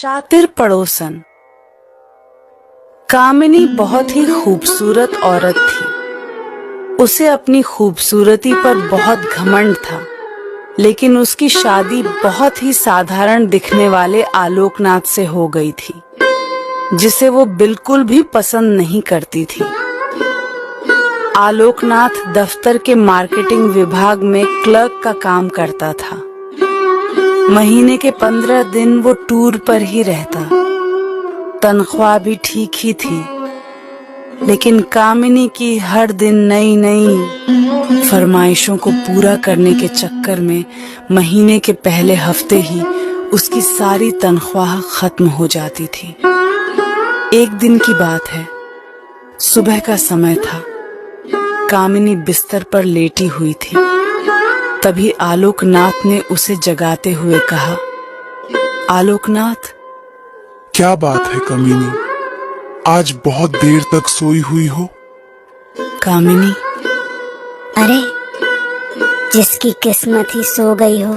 शातिर पड़ोसन। कामिनी बहुत ही खूबसूरत औरत थी। उसे अपनी खूबसूरती पर बहुत घमंड था, लेकिन उसकी शादी बहुत ही साधारण दिखने वाले आलोकनाथ से हो गई थी, जिसे वो बिल्कुल भी पसंद नहीं करती थी। आलोकनाथ दफ्तर के मार्केटिंग विभाग में क्लर्क का काम करता था। महीने के 15 दिन वो टूर पर ही रहता। तनख्वाह भी ठीक ही थी, लेकिन कामिनी की हर दिन नई नई फरमाइशों को पूरा करने के चक्कर में महीने के पहले हफ्ते ही उसकी सारी तनख्वाह खत्म हो जाती थी। एक दिन की बात है, सुबह का समय था। कामिनी बिस्तर पर लेटी हुई थी। तभी आलोकनाथ ने उसे जगाते हुए कहा, आलोकनाथ। क्या बात है कमीनी, आज बहुत देर तक सोई हुई हो? कामिनी, अरे जिसकी किस्मत ही सो गई हो,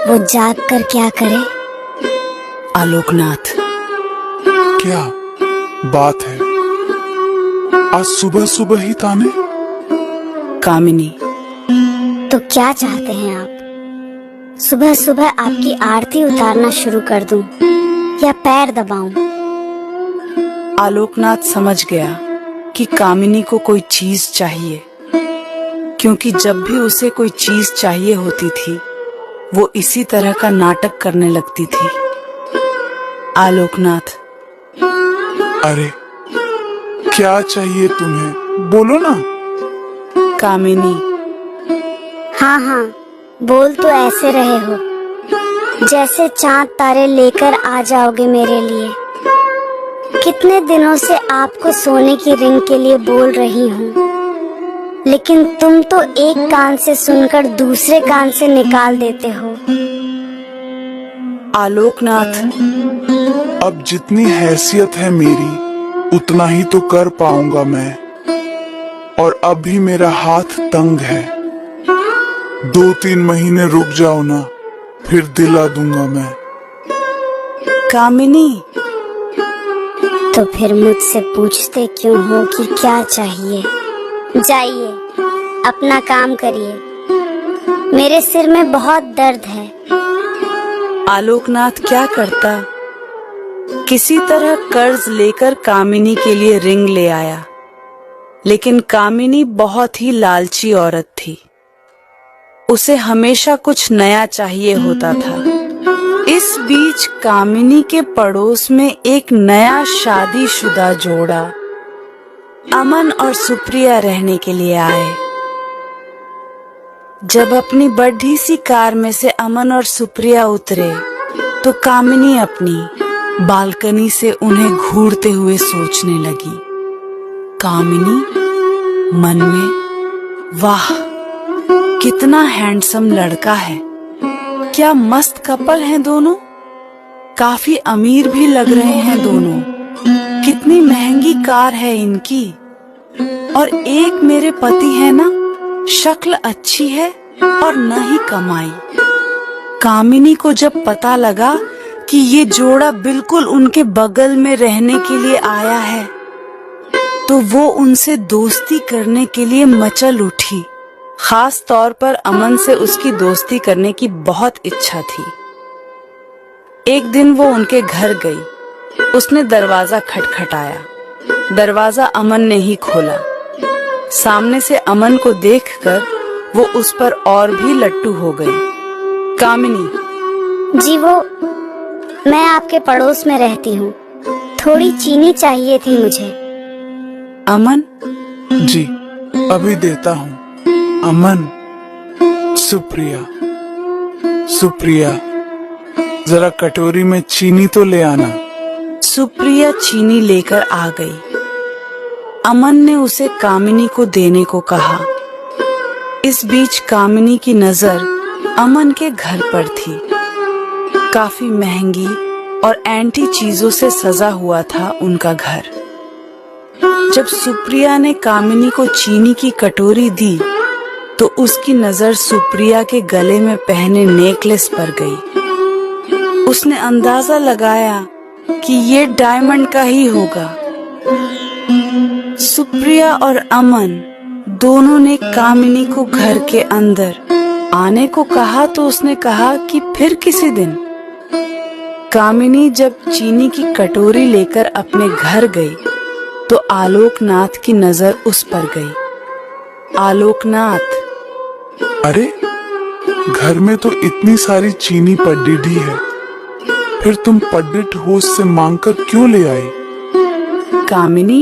वो जाग कर क्या करे। आलोकनाथ, क्या बात है, आज सुबह सुबह ही ताने? कामिनी, तो क्या चाहते हैं आप? सुबह सुबह आपकी आरती उतारना शुरू कर दूं या पैर दबाऊं? आलोकनाथ समझ गया कि कामिनी को कोई चीज चाहिए, क्योंकि जब भी उसे कोई चीज चाहिए होती थी, वो इसी तरह का नाटक करने लगती थी। आलोकनाथ, अरे क्या चाहिए तुम्हें, बोलो ना। कामिनी, हाँ हाँ, बोल तो ऐसे रहे हो जैसे चांद तारे लेकर आ जाओगे मेरे लिए। कितने दिनों से आपको सोने की रिंग के लिए बोल रही हूँ, लेकिन तुम तो एक कान से सुनकर दूसरे कान से निकाल देते हो। आलोकनाथ, अब जितनी हैसियत है मेरी, उतना ही तो कर पाऊंगा मैं, और अब भी मेरा हाथ तंग है। 2-3 महीने रुक जाओ ना, फिर दिला दूंगा मैं। कामिनी, तो फिर मुझसे पूछते क्यों हो कि क्या चाहिए? जाइए अपना काम करिए, मेरे सिर में बहुत दर्द है। आलोकनाथ क्या करता? किसी तरह कर्ज लेकर कामिनी के लिए रिंग ले आया, लेकिन कामिनी बहुत ही लालची औरत थी। उसे हमेशा कुछ नया चाहिए होता था। इस बीच कामिनी के पड़ोस में एक नया शादीशुदा जोड़ा अमन और सुप्रिया रहने के लिए आए। जब अपनी बढ़ी सी कार में से अमन और सुप्रिया उतरे, तो कामिनी अपनी बालकनी से उन्हें घूरते हुए सोचने लगी। कामिनी मन में, वाह कितना हैंडसम लड़का है, क्या मस्त कपल हैं दोनों, काफी अमीर भी लग रहे हैं दोनों, कितनी महंगी कार है इनकी, और एक मेरे पति है ना, शक्ल अच्छी है और न ही कमाई। कामिनी को जब पता लगा कि ये जोड़ा बिल्कुल उनके बगल में रहने के लिए आया है, तो वो उनसे दोस्ती करने के लिए मचल उठी। खास तौर पर अमन से उसकी दोस्ती करने की बहुत इच्छा थी। एक दिन वो उनके घर गई। उसने दरवाजा खटखटाया। दरवाजा अमन ने ही खोला। सामने से अमन को देखकर वो उस पर और भी लट्टू हो गई। कामिनी, जी वो मैं आपके पड़ोस में रहती हूँ, थोड़ी चीनी चाहिए थी मुझे। अमन, जी अभी देता हूँ। अमन, सुप्रिया, सुप्रिया जरा कटोरी में चीनी तो ले आना। सुप्रिया चीनी लेकर आ गई। अमन ने उसे कामिनी को देने को कहा। इस बीच कामिनी की नजर अमन के घर पर थी। काफी महंगी और एंटी चीजों से सजा हुआ था उनका घर। जब सुप्रिया ने कामिनी को चीनी की कटोरी दी, तो उसकी नजर सुप्रिया के गले में पहने नेकलेस पर गई। उसने अंदाजा लगाया कि ये डायमंड का ही होगा। सुप्रिया और अमन दोनों ने कामिनी को घर के अंदर आने को कहा तो उसने कहा कि फिर किसी दिन। कामिनी जब चीनी की कटोरी लेकर अपने घर गई तो आलोकनाथ की नजर उस पर गई। आलोकनाथ, अरे घर में तो इतनी सारी चीनी पड्डीडी है, फिर तुम पड्डी ठोस से मांगकर क्यों ले आए? कामिनी,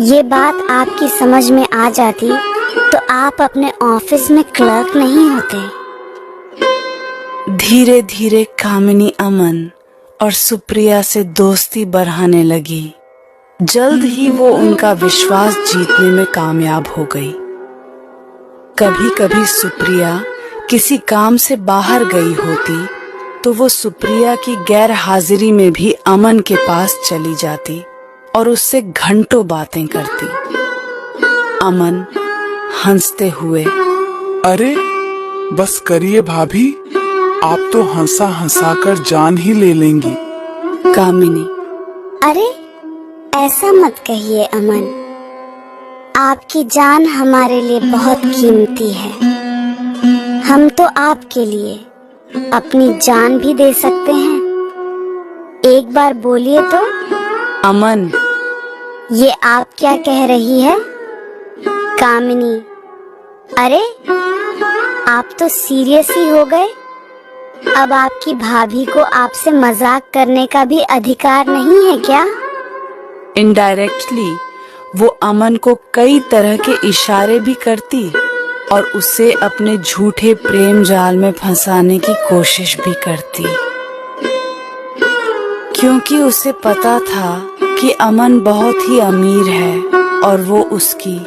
ये बात आपकी समझ में आ जाती तो आप अपने ऑफिस में क्लर्क नहीं होते। धीरे धीरे कामिनी अमन और सुप्रिया से दोस्ती बढ़ाने लगी। जल्द ही वो उनका विश्वास जीतने में कामयाब हो गई। कभी कभी सुप्रिया किसी काम से बाहर गई होती तो वो सुप्रिया की गैर हाजिरी में भी अमन के पास चली जाती और उससे घंटों बातें करती। अमन हंसते हुए, अरे बस करिए भाभी, आप तो हंसा हंसा कर जान ही ले लेंगी। कामिनी, अरे ऐसा मत कहिए अमन, आपकी जान हमारे लिए बहुत कीमती है। हम तो आपके लिए अपनी जान भी दे सकते हैं। एक बार बोलिए तो। अमन, ये आप क्या कह रही है? कामिनी, अरे आप तो सीरियस ही हो गए। अब आपकी भाभी को आपसे मजाक करने का भी अधिकार नहीं है क्या? इनडायरेक्टली वो अमन को कई तरह के इशारे भी करती और उसे अपने झूठे प्रेम जाल में फंसाने की कोशिश भी करती, क्योंकि उसे पता था कि अमन बहुत ही अमीर है और वो उसकी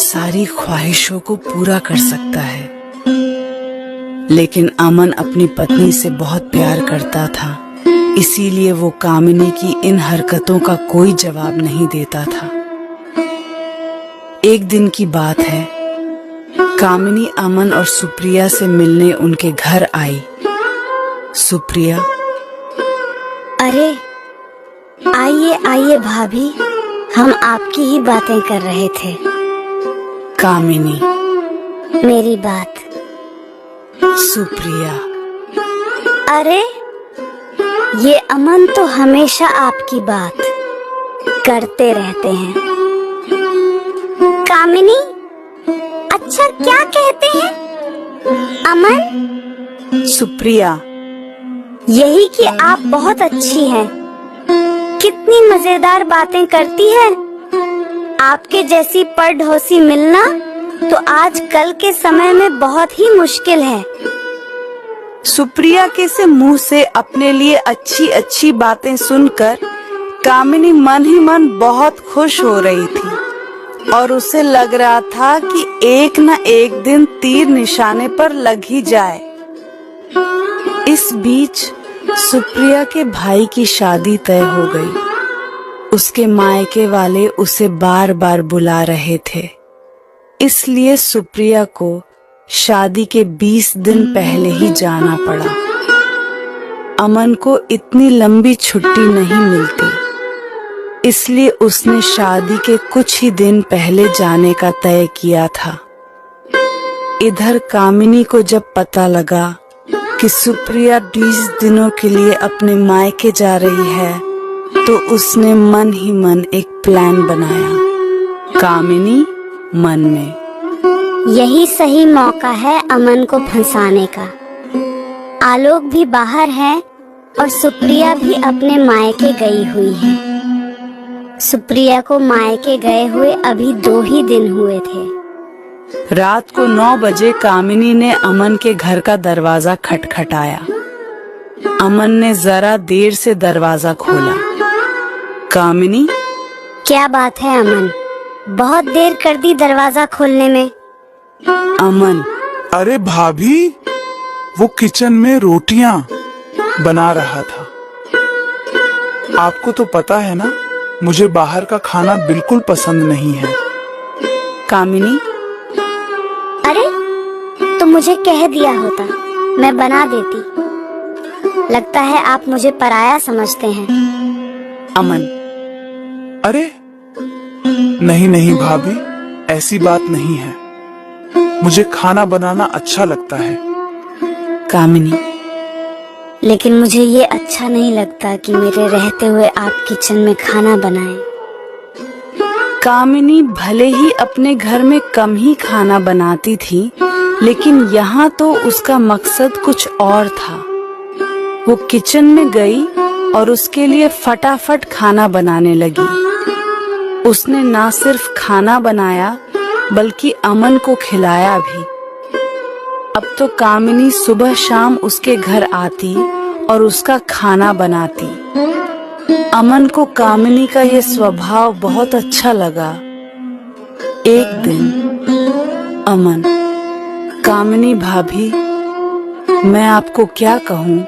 सारी ख्वाहिशों को पूरा कर सकता है। लेकिन अमन अपनी पत्नी से बहुत प्यार करता था, इसीलिए वो कामिनी की इन हरकतों का कोई जवाब नहीं देता था। एक दिन की बात है, कामिनी अमन और सुप्रिया से मिलने उनके घर आई। सुप्रिया, अरे आइए आइए भाभी, हम आपकी ही बातें कर रहे थे। कामिनी, मेरी बात। सुप्रिया, अरे ये अमन तो हमेशा आपकी बात करते रहते हैं। कामिनी, अच्छा क्या कहते हैं? अमन? सुप्रिया, यही कि आप बहुत अच्छी हैं। कितनी मजेदार बातें करती है। आपके जैसी पढ़ोसी मिलना तो आज कल के समय में बहुत ही मुश्किल है। सुप्रिया के से मुंह से अपने लिए अच्छी अच्छी बातें सुनकर कामिनी मन ही मन बहुत खुश हो रही थी और उसे लग रहा था कि एक न एक दिन तीर निशाने पर लग ही जाए। इस बीच सुप्रिया के भाई की शादी तय हो गई। उसके मायके वाले उसे बार बार बुला रहे थे, इसलिए सुप्रिया को शादी के 20 दिन पहले ही जाना पड़ा। अमन को इतनी लंबी छुट्टी नहीं मिलती, इसलिए उसने शादी के कुछ ही दिन पहले जाने का तय किया था। इधर कामिनी को जब पता लगा कि सुप्रिया 20 दिनों के लिए अपने मायके जा रही है तो उसने मन ही मन एक प्लान बनाया। कामिनी मन में, यही सही मौका है अमन को फंसाने का। आलोक भी बाहर है और सुप्रिया भी अपने मायके गई हुई है। सुप्रिया को मायके गए हुए अभी 2 ही दिन हुए थे। रात को 9 बजे कामिनी ने अमन के घर का दरवाजा खटखटाया। अमन ने जरा देर से दरवाजा खोला। कामिनी, क्या बात है अमन, बहुत देर कर दी दरवाजा खोलने में। अमन, अरे भाभी, वो किचन में रोटियां बना रहा था। आपको तो पता है ना, मुझे बाहर का खाना बिल्कुल पसंद नहीं है। कामिनी, अरे तो मुझे कह दिया होता, मैं बना देती। लगता है आप मुझे पराया समझते हैं। अमन, अरे नहीं नहीं भाभी, ऐसी बात नहीं है। मुझे खाना बनाना अच्छा लगता है। कामिनी, लेकिन मुझे ये अच्छा नहीं लगता कि मेरे रहते हुए आप किचन में खाना बनाएं। कामिनी भले ही अपने घर में कम ही खाना बनाती थी, लेकिन यहाँ तो उसका मकसद कुछ और था। वो किचन में गई और उसके लिए फटाफट खाना बनाने लगी। उसने ना सिर्फ खाना बनाया बल्कि अमन को खिलाया भी। अब तो कामिनी सुबह शाम उसके घर आती और उसका खाना बनाती। अमन को कामिनी का ये स्वभाव बहुत अच्छा लगा। एक दिन अमन, कामिनी भाभी, मैं आपको क्या कहूँ,